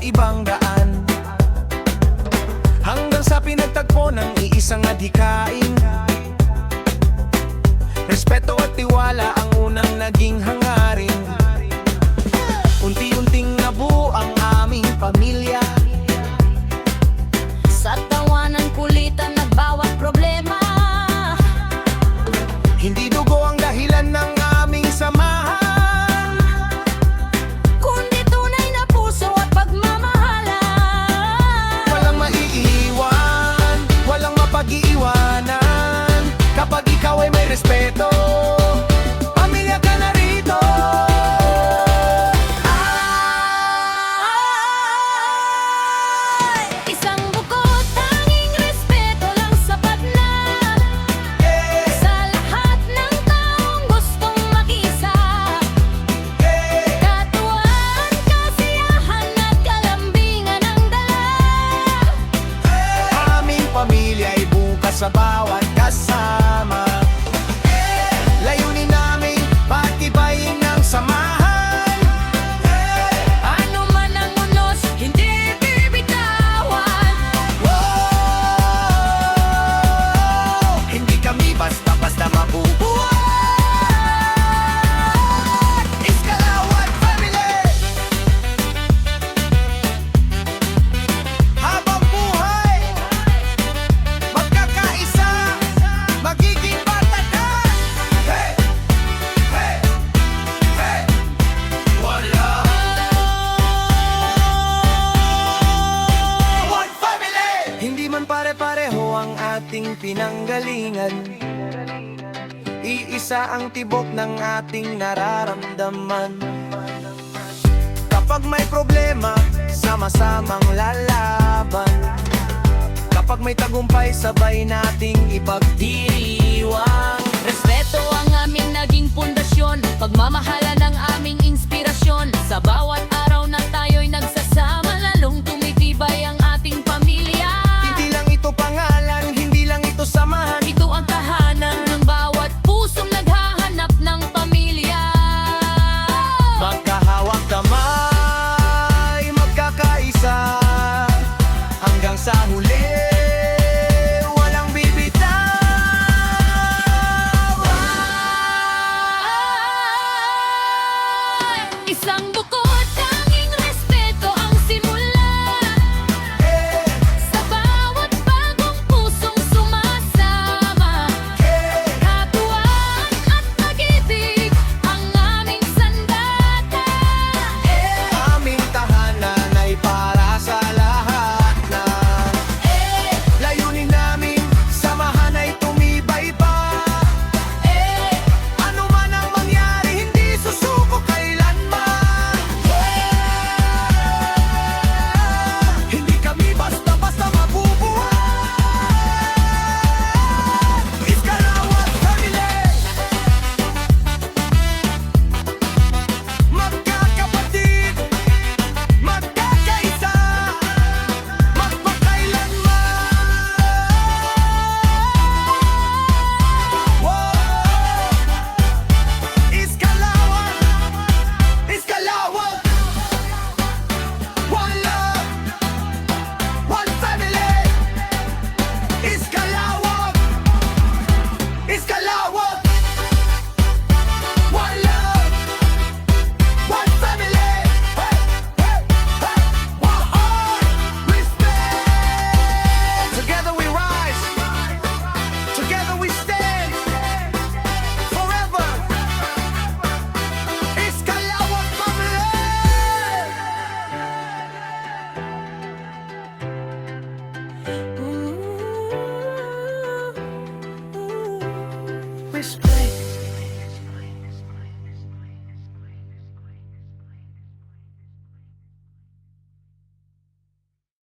ibang daan, hanggang sa pinagtagpo ng iisang adhikain. Respeto at tiwala ang unang naging hangarin. Unti-unting nabuo ang aming pamilya, sa tawanan, kulitan na bawat problema. hindi dugo ang dahilan ng aming samahan, Kundi tunay na puso at pagmamahalan. walang maiiwan, walang mapag-iiwanan. Kapag ikaw ay may respeto, pamilya ka na rito. Isang bukod, tanging respeto lang sapat na, sa lahat ng taong gustong makiisa. Katuwaan, kasiyahan at kalambingan ang dala. Aming pamilya ay bukas sa bawat kasama. Layunin namin patibayin ng samahan. Ano man ang unos, hindi bibitawan. Hindi kami basta-basta mabubuhay. Iskalawan Family, habang buhay magkakaisa, magiging barkada. Hey! Hey! Hey! One love, one family. Hindi man pare-pareho ang ating pinanggalingan, iisa ang tibok ng ating nararamdaman. Kapag may problema, sama-samang lalaban. Kapag may tagumpay, sabay nating ipagdiriwang. Respeto ang aming naging pundasyon, pagmamahalan ang aming inspirasyon. Sa bawat araw na tayo'y nagsasama, lalong tumitibay ang ating pamilya. Hindi lang ito pangalan, hindi lang ito samahan. Ito ang tahanan ng bawat pusong naghahanap ng pamilya. Magkahawak kamay, magkakaisa, hanggang sa huli, walang bibitawan. Isang bukod, tanging respeto ang simula, sa bawat bagong pusong sumasama. Katuwaan at pag-ibig ang aming sandata. Aming tahanan ay para sa lahat na layunin namin, samahan ay tumibay pa. Ano man ang mangyari, hindi susuko kailanman. Hindi kami basta-basta mabubuhay. Iskalawan Family, magkakapatid, magkakaisa, magpakailanman. Iskalawan, Iskalawan, one love, one family. Iskalawan, Iskalawan, one love, one family. Hey, hey, hey, one heart, respect. Together we rise, together we stand, forever. Iskalawan Family. Respect.